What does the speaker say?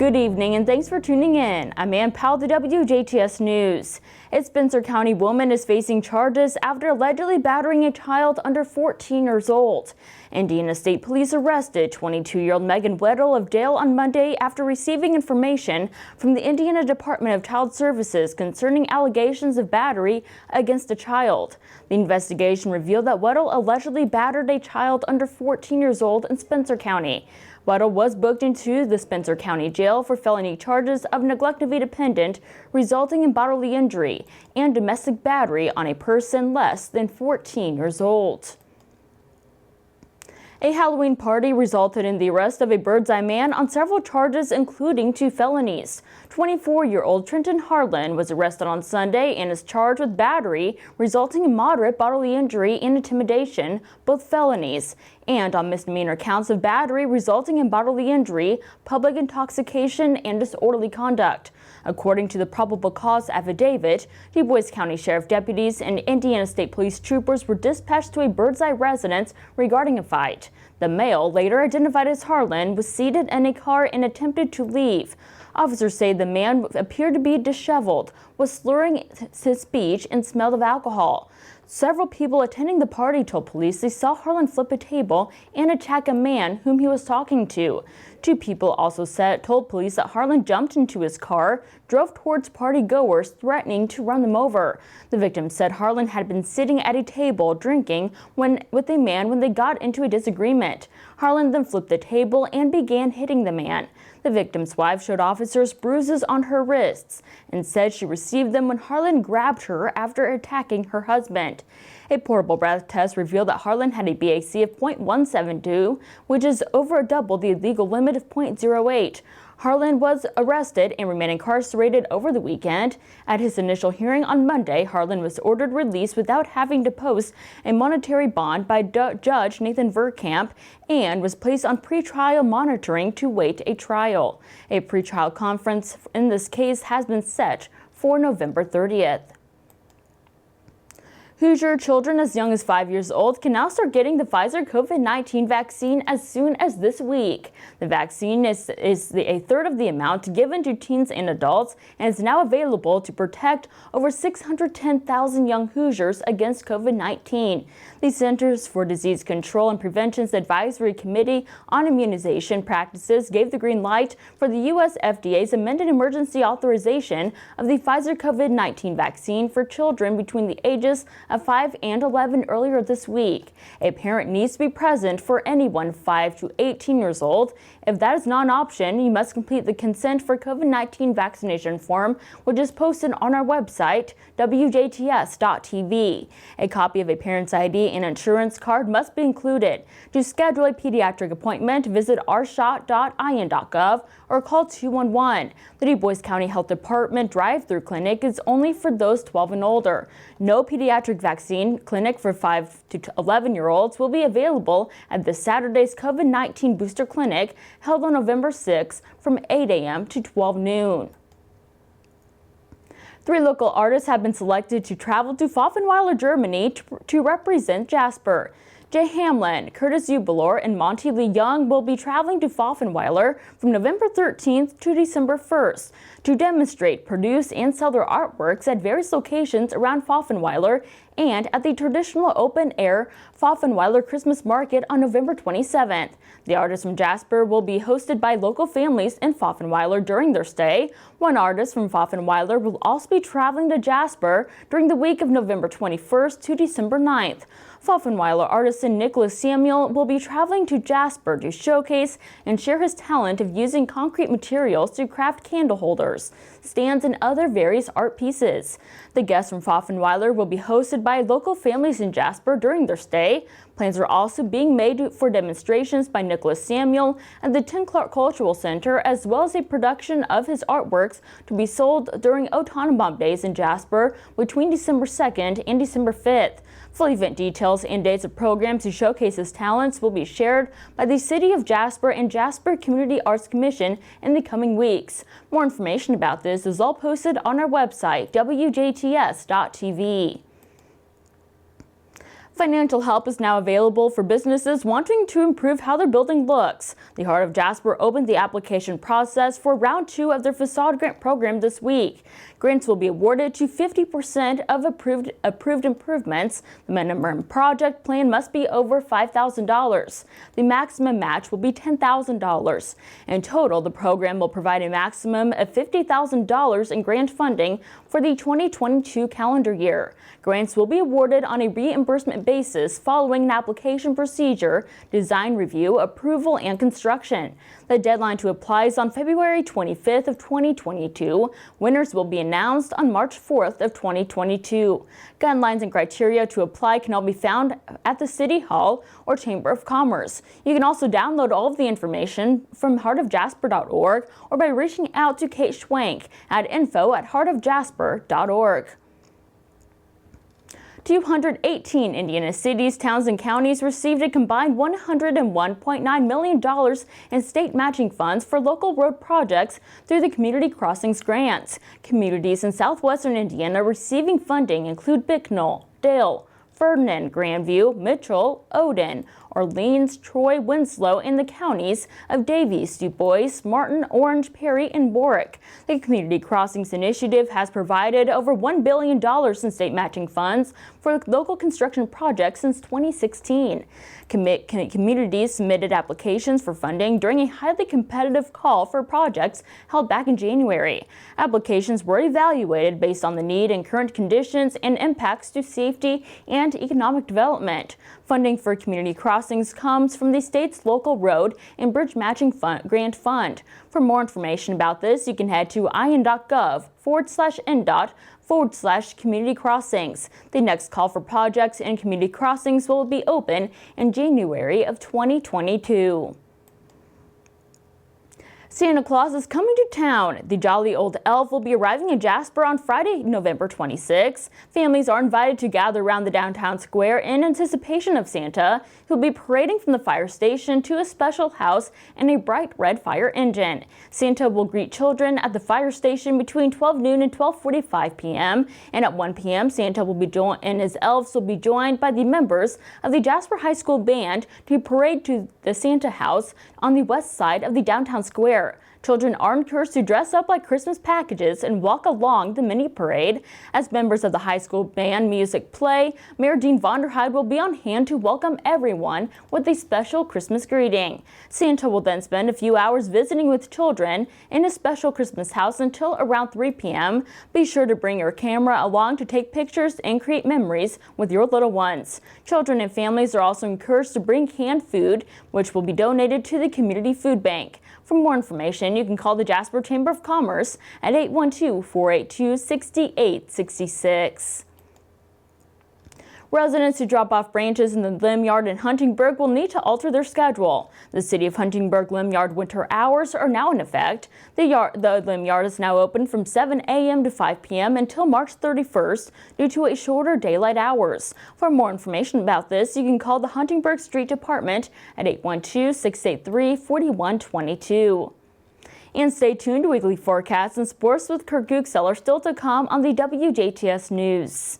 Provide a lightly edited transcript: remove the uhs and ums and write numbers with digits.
Good evening and thanks for tuning in. I'm Ann Powell, the WJTS News. A Spencer County woman is facing charges after allegedly battering a child under 14 years old. Indiana State Police arrested 22-year-old Megan Weddle of Dale on Monday after receiving information from the Indiana Department of Child Services concerning allegations of battery against a child. The investigation revealed that Weddle allegedly battered a child under 14 years old in Spencer County. Weddle was booked into the Spencer County Jail for felony charges of neglect of a dependent resulting in bodily injury and domestic battery on a person less than 14 years old. A Halloween party resulted in the arrest of a Birdseye man on several charges, including 2 felonies. 24-year-old Trenton Harlan was arrested on Sunday and is charged with battery resulting in moderate bodily injury and intimidation, both felonies, and on misdemeanor counts of battery resulting in bodily injury, public intoxication, and disorderly conduct. According to the probable cause affidavit, Du Bois County Sheriff deputies and Indiana State Police troopers were dispatched to a Birdseye residence regarding a fight. The male, later identified as Harlan, was seated in a car and attempted to leave. Officers say the man appeared to be disheveled, was slurring his speech, and smelled of alcohol. Several people attending the party told police they saw Harlan flip a table and attack a man whom he was talking to. 2 people also told police that Harlan jumped into his car, drove towards party goers, threatening to run them over. The victim said Harlan had been sitting at a table drinking with a man when they got into a disagreement. Harlan then flipped the table and began hitting the man. The victim's wife showed officers bruises on her wrists and said she received them when Harlan grabbed her after attacking her husband. A portable breath test revealed that Harlan had a BAC of .172, which is over double the legal limit of .08. Harlan was arrested and remained incarcerated over the weekend. At his initial hearing on Monday, Harlan was ordered released without having to post a monetary bond by Judge Nathan Verkamp and was placed on pretrial monitoring to wait a trial. A pretrial conference in this case has been set for November 30th. Hoosier children as young as 5 years old can now start getting the Pfizer COVID-19 vaccine as soon as this week. The vaccine is a third of the amount given to teens and adults and is now available to protect over 610,000 young Hoosiers against COVID-19. The Centers for Disease Control and Prevention's Advisory Committee on Immunization Practices gave the green light for the U.S. FDA's amended emergency authorization of the Pfizer COVID-19 vaccine for children between the ages of 5 and 11 earlier this week. A parent needs to be present for anyone 5 to 18 years old. If that is not an option, you must complete the consent for COVID-19 vaccination form, which is posted on our website, WJTS.tv. A copy of a parent's ID and insurance card must be included. To schedule a pediatric appointment, visit rshot.in.gov or call 211. The Du Bois County Health Department drive-through clinic is only for those 12 and older. No pediatric vaccine clinic for 5 to 11-year-olds will be available at this Saturday's COVID-19 booster clinic held on November 6 from 8 a.m. to 12 noon. 3 local artists have been selected to travel to Pfaffenweiler, Germany to represent Jasper. Jay Hamlin, Curtis Jubilor, and Monty Lee Young will be traveling to Pfaffenweiler from November 13th to December 1st to demonstrate, produce, and sell their artworks at various locations around Pfaffenweiler and at the traditional open-air Pfaffenweiler Christmas Market on November 27th. The artists from Jasper will be hosted by local families in Pfaffenweiler during their stay. One artist from Pfaffenweiler will also be traveling to Jasper during the week of November 21st to December 9th. Pfaffenweiler artisan Nicholas Samuel will be traveling to Jasper to showcase and share his talent of using concrete materials to craft candle holders, stands, and other various art pieces. The guests from Pfaffenweiler will be hosted by local families in Jasper during their stay. Plans are also being made for demonstrations by Nicholas Samuel at the Tim Clark Cultural Center, as well as a production of his artworks to be sold during O Tannenbaum Days in Jasper between December 2nd and December 5th. Full event details and dates of programs to showcase his talents will be shared by the City of Jasper and Jasper Community Arts Commission in the coming weeks. More information about this is all posted on our website, WJTS.tv. Financial help is now available for businesses wanting to improve how their building looks. The Heart of Jasper opened the application process for round 2 of their facade grant program this week. Grants will be awarded to 50% of approved improvements. The minimum project plan must be over $5,000. The maximum match will be $10,000. In total, the program will provide a maximum of $50,000 in grant funding for the 2022 calendar year. Grants will be awarded on a reimbursement basis following an application procedure, design review, approval, and construction. The deadline to apply is on February 25th of 2022. Winners will be announced on March 4th of 2022. Guidelines and criteria to apply can all be found at the City Hall or Chamber of Commerce. You can also download all of the information from heartofjasper.org or by reaching out to Kate Schwank at info@heartofjasper.org. 218 Indiana cities, towns, and counties received a combined $101.9 million in state matching funds for local road projects through the Community Crossings grants. Communities in southwestern Indiana receiving funding include Bicknell, Dale, Ferdinand, Grandview, Mitchell, Odin, Orleans, Troy, Winslow, and the counties of Davies, Du Bois, Martin, Orange, Perry, and Warwick. The Community Crossings Initiative has provided over $1 billion in state matching funds for local construction projects since 2016. Communities submitted applications for funding during a highly competitive call for projects held back in January. Applications were evaluated based on the need and current conditions and impacts to safety and economic development. Funding for Community Crossings comes from the state's local road and bridge matching grant fund. For more information about this, you can head to in.gov/NDOT/community crossings. The next call for projects in community crossings will be open in January of 2022. Santa Claus is coming to town. The jolly old elf will be arriving in Jasper on Friday, November 26. Families are invited to gather around the downtown square in anticipation of Santa, who will be parading from the fire station to a special house and a bright red fire engine. Santa will greet children at the fire station between 12 noon and 12:45 p.m. And at 1 p.m., Santa will be and his elves will be joined by the members of the Jasper High School Band to parade to the Santa house on the west side of the downtown square. Children are encouraged to dress up like Christmas packages and walk along the mini parade. As members of the high school band music play, Mayor Dean Vonderheide will be on hand to welcome everyone with a special Christmas greeting. Santa will then spend a few hours visiting with children in a special Christmas house until around 3 p.m. Be sure to bring your camera along to take pictures and create memories with your little ones. Children and families are also encouraged to bring canned food, which will be donated to the Community Food Bank. For more information, you can call the Jasper Chamber of Commerce at 812-482-6866. Residents who drop off branches in the Limb Yard in Huntingburg will need to alter their schedule. The City of Huntingburg Limb Yard winter hours are now in effect. The Limb Yard is now open from 7 a.m. to 5 p.m. until March 31st due to a shorter daylight hours. For more information about this, you can call the Huntingburg Street Department at 812-683-4122. And stay tuned to weekly forecasts and sports with Kurt Guxel are still to come on the WJTS News.